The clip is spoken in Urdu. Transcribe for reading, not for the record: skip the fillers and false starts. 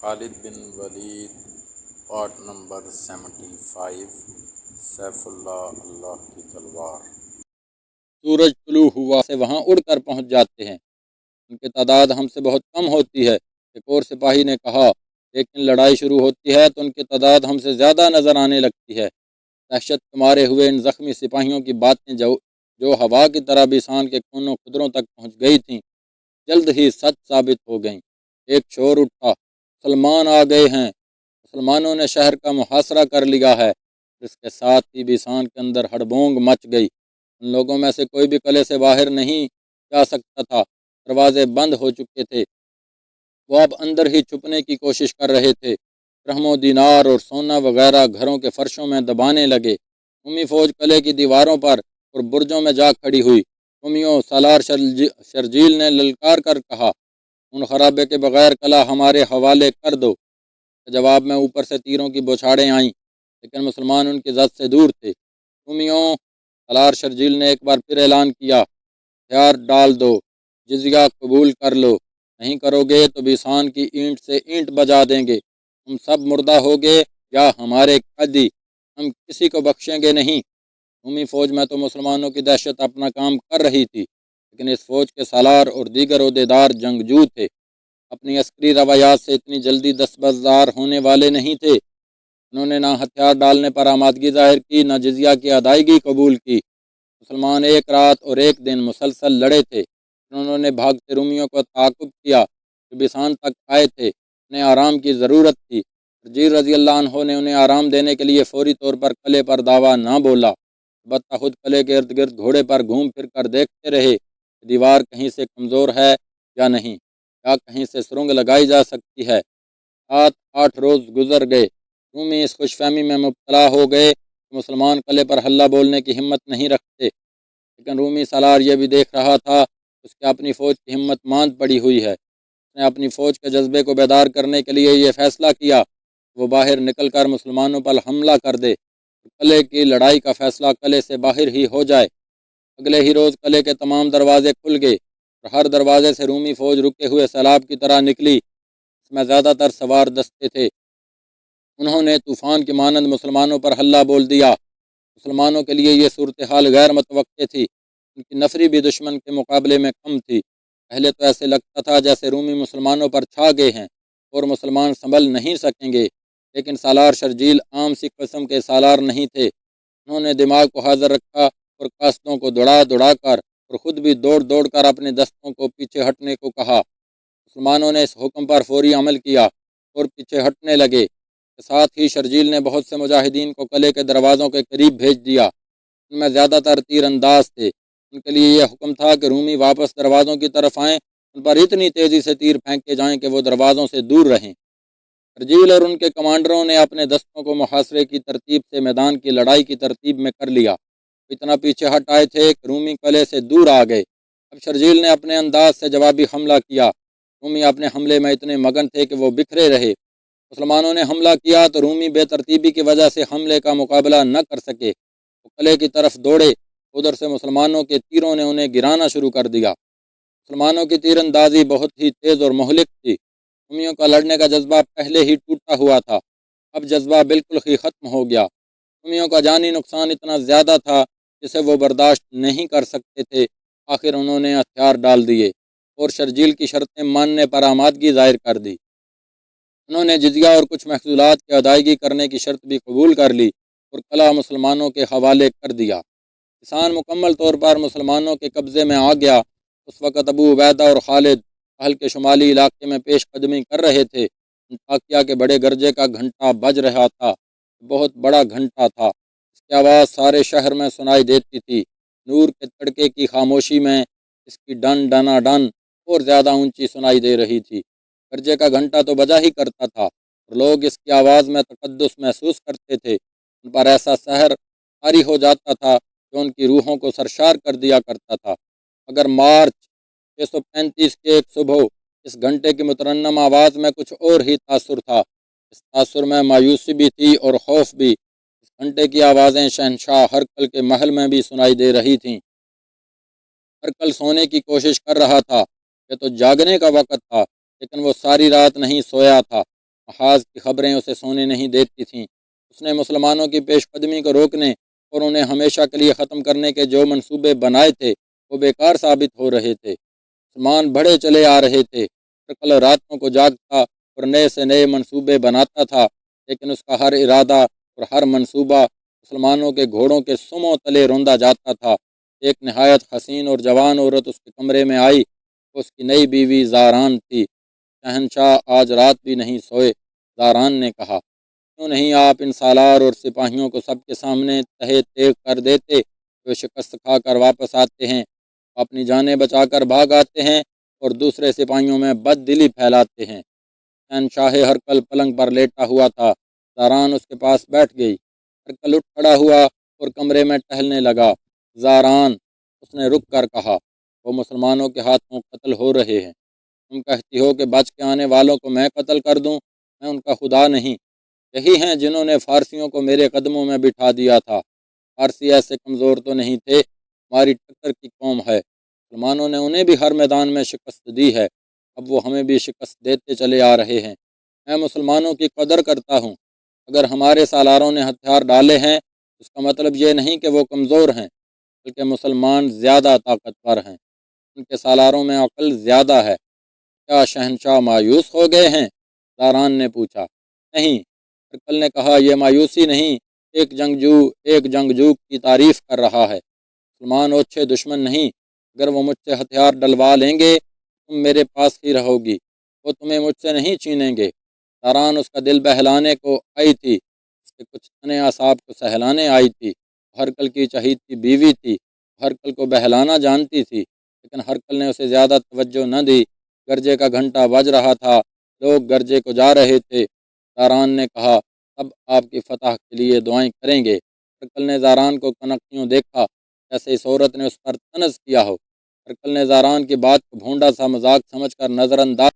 خالد بن ولید پارٹ نمبر 75 سیف اللہ اللہ کی تلوار۔ سورج طلوع ہوا سے وہاں اڑ کر پہنچ جاتے ہیں۔ ان کی تعداد ہم سے بہت کم ہوتی ہے، ایک اور سپاہی نے کہا، لیکن لڑائی شروع ہوتی ہے تو ان کی تعداد ہم سے زیادہ نظر آنے لگتی ہے۔ دہشت کے مارے ہوئے ان زخمی سپاہیوں کی باتیں جو ہوا کی طرح بیسان کے کونوں خدروں تک پہنچ گئی تھیں، جلد ہی سچ ثابت ہو گئیں۔ ایک شور اٹھا، مسلمان آ گئے ہیں، مسلمانوں نے شہر کا محاصرہ کر لیا ہے۔ اس کے ساتھ ہی بیسان کے اندر ہڑبونگ مچ گئی۔ ان لوگوں میں سے کوئی بھی قلعے سے باہر نہیں جا سکتا تھا، دروازے بند ہو چکے تھے۔ وہ اب اندر ہی چھپنے کی کوشش کر رہے تھے۔ درہم و دینار اور سونا وغیرہ گھروں کے فرشوں میں دبانے لگے۔ رومی فوج قلعے کی دیواروں پر اور برجوں میں جا کھڑی ہوئی۔ رومیوں، سالار شرجیل نے للکار کر کہا، ان خرابے کے بغیر قلعہ ہمارے حوالے کر دو۔ جواب میں اوپر سے تیروں کی بوچھاڑیں آئیں، لیکن مسلمان ان کی زد سے دور تھے۔ رومیوں، سالار شرجیل نے ایک بار پھر اعلان کیا، ہتھیار ڈال دو، جزیہ قبول کر لو، نہیں کرو گے تو بیسان کی اینٹ سے اینٹ بجا دیں گے۔ تم سب مردہ ہوگے یا ہمارے قیدی، ہم کسی کو بخشیں گے نہیں۔ رومی فوج میں تو مسلمانوں کی دہشت اپنا کام کر رہی تھی، لیکن اس فوج کے سالار اور دیگر عہدیدار جنگجو تھے، اپنی عسکری روایات سے اتنی جلدی دستبردار ہونے والے نہیں تھے۔ انہوں نے نہ ہتھیار ڈالنے پر آمادگی ظاہر کی، نہ جزیہ کی ادائیگی قبول کی۔ مسلمان ایک رات اور ایک دن مسلسل لڑے تھے۔ انہوں نے بھاگتے رومیوں کو تعاقب کیا جو بیسان تک آئے تھے۔ انہیں آرام کی ضرورت تھی۔ شرجیل رضی اللہ عنہ نے انہیں آرام دینے کے لیے فوری طور پر قلعے پر دعویٰ نہ بولا، البتہ خود قلعے کے ارد گرد گھوڑے پر گھوم پھر کر دیکھتے رہے کہ دیوار کہیں سے کمزور ہے یا نہیں، یا کہیں سے سرنگ لگائی جا سکتی ہے۔ 7-8 روز گزر گئے۔ رومی اس خوش فہمی میں مبتلا ہو گئے کہ مسلمان قلعے پر حلہ بولنے کی ہمت نہیں رکھتے، لیکن رومی سالار یہ بھی دیکھ رہا تھا اس کی اپنی فوج کی ہمت ماند پڑی ہوئی ہے۔ اس نے اپنی فوج کے جذبے کو بیدار کرنے کے لیے یہ فیصلہ کیا کہ وہ باہر نکل کر مسلمانوں پر حملہ کر دے، قلعے کی لڑائی کا فیصلہ قلعے سے باہر ہی ہو جائے۔ اگلے ہی روز قلعے کے تمام دروازے کھل گئے اور ہر دروازے سے رومی فوج رکے ہوئے سیلاب کی طرح نکلی۔ اس میں زیادہ تر سوار دستے تھے۔ انہوں نے طوفان کی مانند مسلمانوں پر حلہ بول دیا۔ مسلمانوں کے لیے یہ صورتحال غیر متوقع تھی۔ ان کی نفری بھی دشمن کے مقابلے میں کم تھی۔ پہلے تو ایسے لگتا تھا جیسے رومی مسلمانوں پر چھا گئے ہیں اور مسلمان سنبھل نہیں سکیں گے، لیکن سالار شرجیل عام سی قسم کے سالار نہیں تھے۔ انہوں نے دماغ کو حاضر رکھا اور قاصدوں کو دوڑا کر اور خود بھی دوڑ کر اپنے دستوں کو پیچھے ہٹنے کو کہا۔ مسلمانوں نے اس حکم پر فوری عمل کیا اور پیچھے ہٹنے لگے۔ کے ساتھ ہی شرجیل نے بہت سے مجاہدین کو قلعے کے دروازوں کے قریب بھیج دیا۔ ان میں زیادہ تر تیر انداز تھے۔ ان کے لیے یہ حکم تھا کہ رومی واپس دروازوں کی طرف آئیں، ان پر اتنی تیزی سے تیر پھینکے جائیں کہ وہ دروازوں سے دور رہیں۔ شرجیل اور ان کے کمانڈروں نے اپنے دستوں کو محاصرے کی ترتیب سے میدان کی لڑائی کی ترتیب میں کر لیا۔ اتنا پیچھے ہٹ آئے تھے کہ رومی قلعے سے دور آ گئے۔ اب شرجیل نے اپنے انداز سے جوابی حملہ کیا۔ رومی اپنے حملے میں اتنے مگن تھے کہ وہ بکھرے رہے۔ مسلمانوں نے حملہ کیا تو رومی بے ترتیبی کی وجہ سے حملے کا مقابلہ نہ کر سکے۔ وہ قلعے کی طرف دوڑے، ادھر سے مسلمانوں کے تیروں نے انہیں گرانا شروع کر دیا۔ مسلمانوں کی تیر اندازی بہت ہی تیز اور مہلک تھی۔ رومیوں کا لڑنے کا جذبہ پہلے ہی ٹوٹا ہوا تھا، اب جذبہ بالکل ہی ختم ہو گیا۔ رومیوں کا جانی نقصان اتنا زیادہ تھا جسے وہ برداشت نہیں کر سکتے تھے۔ آخر انہوں نے ہتھیار ڈال دیے اور شرجیل کی شرطیں ماننے پر آمادگی ظاہر کر دی۔ انہوں نے جزیہ اور کچھ محصولات کی ادائیگی کرنے کی شرط بھی قبول کر لی اور قلعہ مسلمانوں کے حوالے کر دیا۔ بیسان مکمل طور پر مسلمانوں کے قبضے میں آ گیا۔ اس وقت ابو عبیدہ اور خالد حل کے شمالی علاقے میں پیش قدمی کر رہے تھے۔ انطاکیہ کے بڑے گرجے کا گھنٹا بج رہا تھا، بہت بڑا گھنٹا تھا۔ اس کی آواز سارے شہر میں سنائی دیتی تھی۔ نور کے تڑکے کی خاموشی میں اس کی ڈن ڈنا ڈن اور زیادہ اونچی سنائی دے رہی تھی۔ گرجے کا گھنٹا تو بجا ہی کرتا تھا اور لوگ اس کی آواز میں تقدس محسوس کرتے تھے۔ ان پر ایسا سحر طاری ہو جاتا تھا جو ان کی روحوں کو سرشار کر دیا کرتا تھا۔ اگر مارچ 635 کے ایک صبح اس گھنٹے کی مترنم آواز میں کچھ اور ہی تاثر تھا۔ اس تاثر میں مایوسی بھی تھی اور خوف بھی۔ اس گھنٹے کی آوازیں شہنشاہ ہرقل کے محل میں بھی سنائی دے رہی تھیں۔ ہرقل سونے کی کوشش کر رہا تھا، یہ تو جاگنے کا وقت تھا، لیکن وہ ساری رات نہیں سویا تھا۔ محاذ کی خبریں اسے سونے نہیں دیتی تھیں۔ اس نے مسلمانوں کی پیش قدمی کو روکنے اور انہیں ہمیشہ کے لیے ختم کرنے کے جو منصوبے بنائے تھے وہ بیکار ثابت ہو رہے تھے۔ مسلمان بڑھے چلے آ رہے تھے۔ ہرقل راتوں کو جاگتا اور نئے سے نئے منصوبے بناتا تھا، لیکن اس کا ہر ارادہ اور ہر منصوبہ مسلمانوں کے گھوڑوں کے سموں تلے روندا جاتا تھا۔ ایک نہایت حسین اور جوان عورت اس کے کمرے میں آئی۔ اس کی نئی بیوی زاران تھی۔ شہنشاہ آج رات بھی نہیں سوئے۔ زاران نے کہا، کیوں نہیں آپ ان سالار اور سپاہیوں کو سب کے سامنے تہے تیغ کر دیتے؟ جو شکست کھا کر واپس آتے ہیں اپنی جانیں بچا کر بھاگ آتے ہیں اور دوسرے سپاہیوں میں بد دلی پھیلاتے ہیں۔ شہنشاہ ہرقل پلنگ پر لیٹا ہوا تھا۔ زاران اس کے پاس بیٹھ گئی۔ ہرقل اٹھ کھڑا ہوا اور کمرے میں ٹہلنے لگا۔ زاران، اس نے رک کر کہا، وہ مسلمانوں کے ہاتھوں قتل ہو رہے ہیں۔ تم کہتی ہو کہ بچ کے آنے والوں کو میں قتل کر دوں؟ میں ان کا خدا نہیں۔ یہی ہیں جنہوں نے فارسیوں کو میرے قدموں میں بٹھا دیا تھا۔ فارسی ایسے کمزور تو نہیں تھے، ہماری ٹکر کی قوم ہے۔ مسلمانوں نے انہیں بھی ہر میدان میں شکست دی ہے، اب وہ ہمیں بھی شکست دیتے چلے آ رہے ہیں۔ میں مسلمانوں کی قدر کرتا ہوں۔ اگر ہمارے سالاروں نے ہتھیار ڈالے ہیں اس کا مطلب یہ نہیں کہ وہ کمزور ہیں، بلکہ مسلمان زیادہ طاقتور ہیں، ان کے سالاروں میں عقل زیادہ ہے۔ کیا شہنشاہ مایوس ہو گئے ہیں؟ زاران نے پوچھا۔ نہیں، ہرقل نے کہا، یہ مایوسی نہیں، ایک جنگجو کی تعریف کر رہا ہے۔ مسلمان اوچھے دشمن نہیں۔ اگر وہ مجھ سے ہتھیار ڈلوا لیں گے تم میرے پاس ہی رہو گی، وہ تمہیں مجھ سے نہیں چھینیں گے۔ زاران اس کا دل بہلانے کو آئی تھی، اس کے کچھ تنے اعصاب کو سہلانے آئی تھی۔ ہرقل کی چہیتی بیوی تھی، ہرقل کو بہلانا جانتی تھی، لیکن ہرقل نے اسے زیادہ توجہ نہ دی۔ گرجے کا گھنٹہ بج رہا تھا، لوگ گرجے کو جا رہے تھے۔ زاران نے کہا، اب آپ کی فتح کے لیے دعائیں کریں گے۔ ہرقل نے زاران کو کنکتیوں دیکھا جیسے اس عورت نے اس پر طنز کیا ہو۔ ہرقل نے زاران کی بات کو بھونڈا سا مذاق سمجھ کر نظر انداز